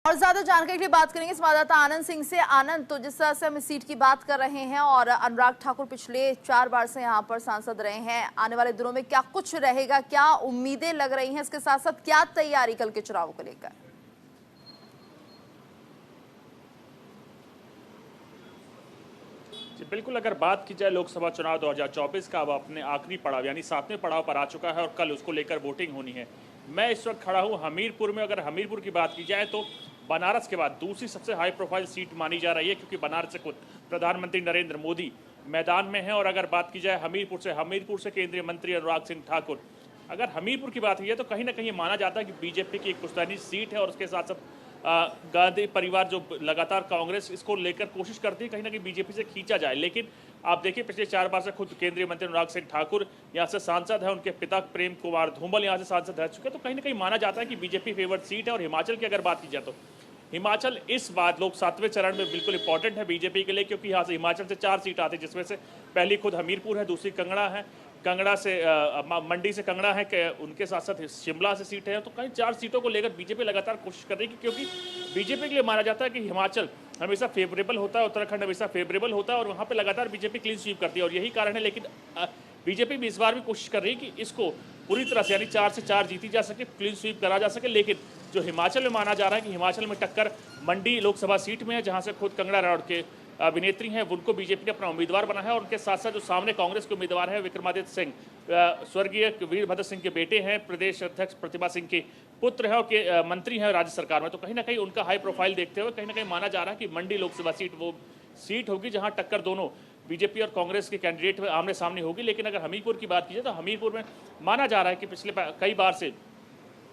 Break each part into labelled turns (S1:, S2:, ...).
S1: और ज्यादा जानकारी के लिए बात करेंगे संवाददाता आनंद सिंह से। आनंद, तो जिस तरह से हम इस सीट की बात कर रहे हैं और अनुराग ठाकुर पिछले 4 बार से यहाँ पर सांसद रहे हैं, आने वाले दिनों में क्या कुछ रहेगा, क्या उम्मीदें लग रही हैं, इसके साथ साथ क्या तैयारी कल के चुनाव को लेकर?
S2: जी बिल्कुल, अगर बात की जाए लोकसभा चुनाव 2024 का, अब अपने आखिरी पड़ाव यानी 7वें पड़ाव पर आ चुका है और कल उसको लेकर वोटिंग होनी है। मैं इस वक्त खड़ा हूं हमीरपुर में। अगर हमीरपुर की बात की जाए तो बनारस के बाद दूसरी सबसे हाई प्रोफाइल सीट मानी जा रही है, क्योंकि बनारस से खुद प्रधानमंत्री नरेंद्र मोदी मैदान में है। और अगर बात की जाए हमीरपुर से केंद्रीय मंत्री अनुराग सिंह ठाकुर, अगर हमीरपुर की बात की जाए तो कहीं ना कहीं माना जाता है कि बीजेपी की एक पुश्तैनी सीट है और उसके साथ साथ गांधी परिवार जो लगातार कांग्रेस इसको लेकर कोशिश करती है कहीं ना कहीं बीजेपी से खींचा जाए। लेकिन आप देखिए, पिछले 4 बार से खुद केंद्रीय मंत्री अनुराग सिंह ठाकुर यहाँ से सांसद है, उनके पिता प्रेम कुमार धूमल यहाँ से सांसद रह चुके हैं, तो कहीं ना कहीं माना जाता है कि बीजेपी फेवर्ड सीट है। और हिमाचल की अगर बात की जाए तो हिमाचल इस बार 7वें चरण में बिल्कुल इंपॉर्टेंट है बीजेपी के लिए, क्योंकि यहाँ से हिमाचल से 4 सीट आती है, जिसमें से पहली खुद हमीरपुर है, दूसरी कंगड़ा से मंडी से कंगड़ा है, उनके साथ साथ शिमला से सीट है। तो कहीं 4 सीटों को लेकर बीजेपी लगातार कोशिश कर रही है, क्योंकि बीजेपी के लिए माना जाता है कि हिमाचल हमेशा फेवरेबल होता है, उत्तराखंड हमेशा फेवरेबल होता है और वहाँ पे लगातार बीजेपी क्लीन स्वीप करती है और यही कारण है। लेकिन बीजेपी भी इस बार भी कोशिश कर रही है कि इसको पूरी तरह से यानी 4 से 4 जीती जा सके, क्लीन स्वीप करा जा सके। लेकिन जो हिमाचल में माना जा रहा है कि हिमाचल में टक्कर मंडी लोकसभा सीट में है, जहाँ से खुद कंगना रणौत के अभिनेत्री हैं, उनको बीजेपी ने अपना उम्मीदवार बना है। और उनके साथ साथ जो सामने कांग्रेस के उम्मीदवार हैं विक्रमादित्य सिंह, स्वर्गीय वीरभद्र सिंह के बेटे हैं, प्रदेश अध्यक्ष प्रतिभा सिंह के पुत्र हैं और मंत्री हैं राज्य सरकार में। तो कहीं ना कहीं उनका हाई प्रोफाइल देखते हुए कहीं ना कहीं माना जा रहा है कि मंडी लोकसभा सीट वो सीट होगी जहां टक्कर दोनों बीजेपी और कांग्रेस के कैंडिडेट में आमने सामने होगी। लेकिन अगर हमीरपुर की बात की जाए तो हमीरपुर में माना जा रहा है कि पिछले कई बार से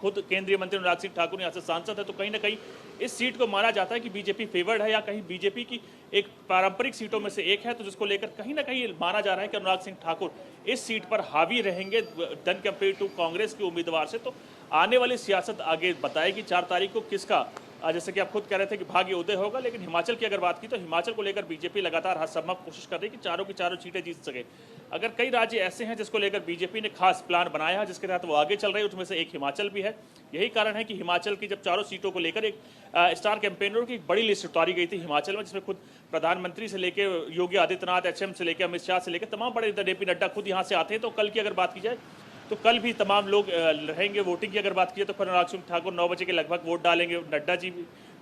S2: खुद केंद्रीय मंत्री अनुराग सिंह ठाकुर यहाँ से सांसद है, तो कहीं ना कहीं इस सीट को माना जाता है कि बीजेपी फेवर्ड है या कहीं बीजेपी की एक पारंपरिक सीटों में से एक है। तो जिसको लेकर कहीं ना कहीं माना जा रहा है कि अनुराग सिंह ठाकुर इस सीट पर हावी रहेंगे डन कंपेयर टू कांग्रेस के उम्मीदवार से। तो आने वाली सियासत आगे बताएगी 4 तारीख को किसका, जैसे कि आप खुद कह रहे थे कि भाग्य उदय होगा। लेकिन हिमाचल की अगर बात की तो हिमाचल को लेकर बीजेपी लगातार हर संभव कोशिश कर रही है कि चारों की चारों सीटें जीत सके। अगर कई राज्य ऐसे हैं जिसको लेकर बीजेपी ने खास प्लान बनाया है, जिसके तहत वो आगे चल रही है, उसमें से एक हिमाचल भी है। यही कारण है कि हिमाचल की जब चारों सीटों को लेकर एक स्टार कैंपेनरों की एक बड़ी लिस्ट उतारी गई थी हिमाचल में, जिसमें खुद प्रधानमंत्री से लेकर योगी आदित्यनाथ, एचएम से लेकर अमित शाह से लेकर तमाम बड़े जेपी नड्डा खुद यहाँ से आते हैं। तो कल की अगर बात की जाए तो कल भी तमाम लोग रहेंगे। वोटिंग की अगर बात की जाए तो अनुराग सिंह ठाकुर 9 बजे के लगभग वोट डालेंगे, नड्डा जी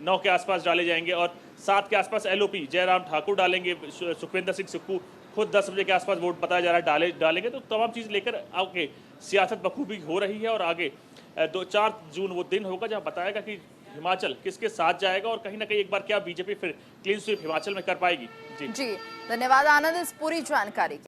S2: 9 के आसपास डाले जाएंगे और 7 के आसपास एलओपी जयराम ठाकुर डालेंगे, सुखविंदर सिंह सुक्खू खुद 10 बजे के आसपास वोट बताया जा रहा है डालेंगे। तो तमाम चीज़ लेकर आगे सियासत बखूबी हो रही है और आगे 4 जून वो दिन होगा जहाँ बताएगा कि हिमाचल किसके साथ जाएगा और कहीं ना कहीं एक बार क्या बीजेपी फिर क्लीन स्वीप हिमाचल में कर पाएगी।
S1: जी धन्यवाद आनंद इस पूरी जानकारी